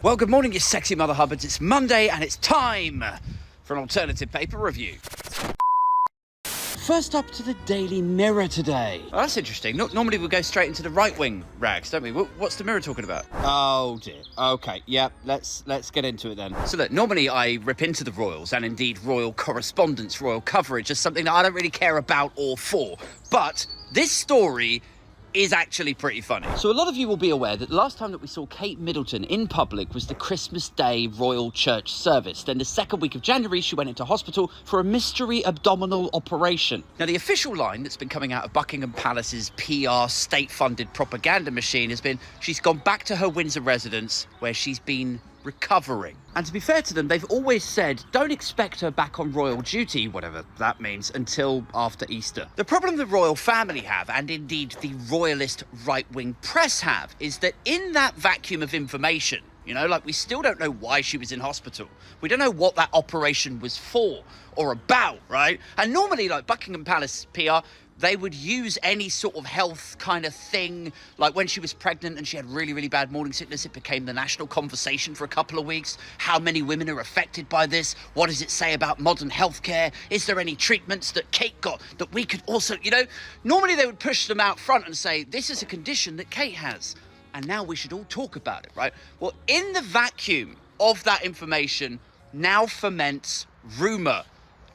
Well, good morning, you sexy mother hubbards. It's Monday and it's time for an alternative paper review. First up to the Daily Mirror today. Oh, that's interesting. Normally we go straight into the right-wing rags, don't we? What's the Mirror talking about? Oh dear. Okay, yeah, let's get into it then. So look, normally I rip into the royals and indeed royal correspondence, royal coverage as something that I don't really care about or for. But this story is actually pretty funny. So a lot of you will be aware that the last time that we saw Kate Middleton in public was the Christmas Day Royal Church service. Then the second week of January, she went into hospital for a mystery abdominal operation. Now, the official line that's been coming out of Buckingham Palace's PR state-funded propaganda machine has been she's gone back to her Windsor residence where she's been recovering. And to be fair to them, they've always said, don't expect her back on royal duty, whatever that means, until after Easter. The problem the royal family have, and indeed the royalist right-wing press have, is that in that vacuum of information, we still don't know why she was in hospital. We don't know what that operation was for or about, right? And normally, Buckingham Palace PR, they would use any sort of health kind of thing. Like when she was pregnant and she had really, really bad morning sickness, it became the national conversation for a couple of weeks. How many women are affected by this? What does it say about modern healthcare? Is there any treatments that Kate got that we could also, Normally they would push them out front and say, this is a condition that Kate has, and now we should all talk about it, right? Well, in the vacuum of that information now ferments rumour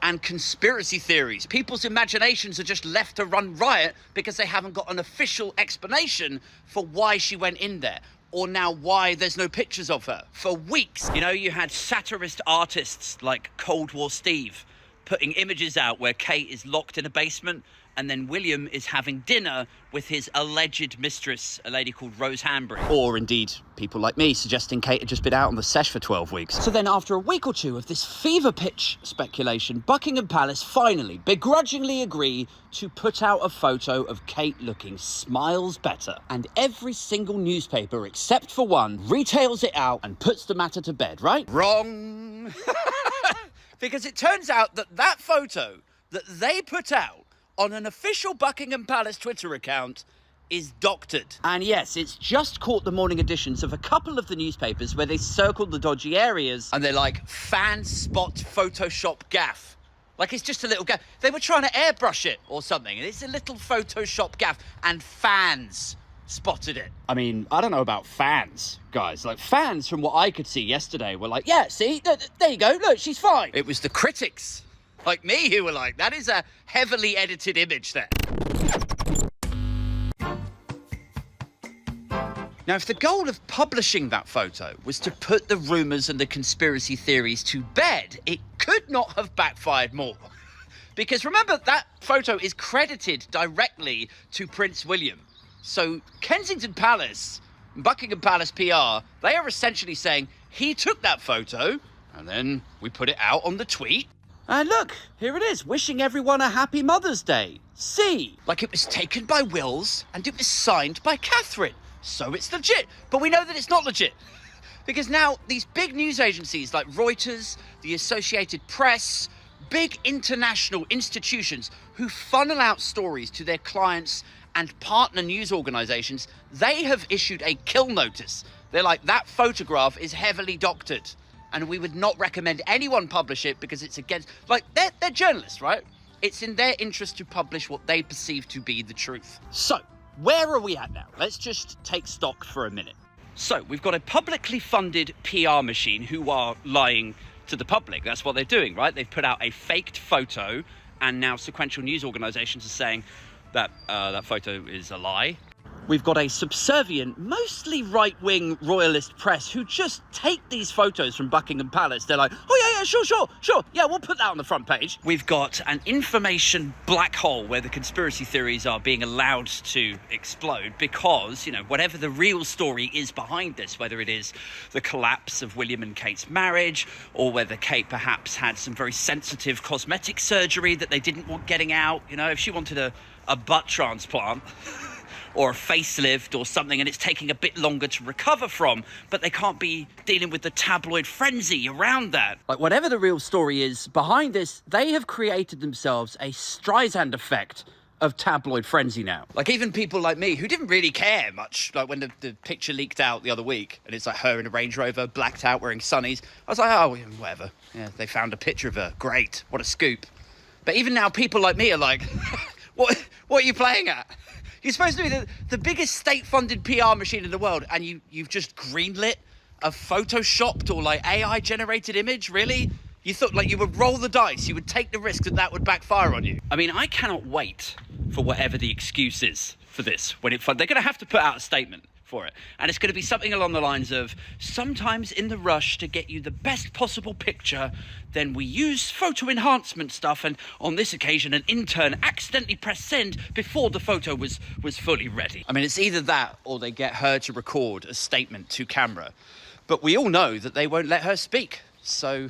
and conspiracy theories. People's imaginations are just left to run riot because they haven't got an official explanation for why she went in there, or now why there's no pictures of her. For weeks, you had satirist artists like Cold War Steve putting images out where Kate is locked in a basement and then William is having dinner with his alleged mistress, a lady called Rose Hanbury. Or indeed, people like me suggesting Kate had just been out on the sesh for 12 weeks. So then after a week or two of this fever pitch speculation, Buckingham Palace finally begrudgingly agree to put out a photo of Kate looking smiles better. And every single newspaper, except for one, retails it out and puts the matter to bed, right? Wrong. Because it turns out that photo that they put out on an official Buckingham Palace Twitter account is doctored. And yes, it's just caught the morning editions of a couple of the newspapers where they circled the dodgy areas and they're like, fan spot Photoshop gaff. Like, it's just a little gaff. They were trying to airbrush it or something, and it's a little Photoshop gaff, and fans spotted it. I mean, I don't know about fans, guys. Fans, from what I could see yesterday, were like, yeah, see, there you go, look, she's fine. It was the critics like me who were like, that is a heavily edited image there. Now, if the goal of publishing that photo was to put the rumours and the conspiracy theories to bed, it could not have backfired more. Because remember, that photo is credited directly to Prince William. So Kensington Palace, Buckingham Palace PR, they are essentially saying he took that photo and then we put it out on the tweet. And look, here it is, wishing everyone a happy Mother's Day. See? Like it was taken by Wills and it was signed by Catherine. So it's legit. But we know that it's not legit. Because now these big news agencies like Reuters, the Associated Press, big international institutions who funnel out stories to their clients and partner news organisations, they have issued a kill notice. They're like, that photograph is heavily doctored, and we would not recommend anyone publish it because it's against... they're journalists, right? It's in their interest to publish what they perceive to be the truth. So, where are we at now? Let's just take stock for a minute. So, we've got a publicly funded PR machine who are lying to the public. That's what they're doing, right? They've put out a faked photo, and now sequential news organisations are saying that that photo is a lie. We've got a subservient, mostly right-wing royalist press who just take these photos from Buckingham Palace. They're like, oh, yeah, sure. Yeah, we'll put that on the front page. We've got an information black hole where the conspiracy theories are being allowed to explode because, whatever the real story is behind this, whether it is the collapse of William and Kate's marriage or whether Kate perhaps had some very sensitive cosmetic surgery that they didn't want getting out. If she wanted a butt transplant or a facelift or something, and it's taking a bit longer to recover from, but they can't be dealing with the tabloid frenzy around that. Whatever the real story is behind this, they have created themselves a Streisand effect of tabloid frenzy now. Like, even people like me who didn't really care much, like when the picture leaked out the other week, and it's like her in a Range Rover, blacked out, wearing sunnies. I was like, oh, whatever. Yeah, they found a picture of her. Great. What a scoop. But even now, people like me are like, what are you playing at? You're supposed to be the biggest state-funded PR machine in the world, and you've just greenlit a photoshopped or like AI-generated image? Really? You thought like you would roll the dice, you would take the risk that would backfire on you? I mean, I cannot wait for whatever the excuse is for this. When they're going to have to put out a statement for it. And it's going to be something along the lines of, sometimes in the rush to get you the best possible picture, then we use photo enhancement stuff, and on this occasion an intern accidentally pressed send before the photo was fully ready. I mean, it's either that or they get her to record a statement to camera. But we all know that they won't let her speak, so...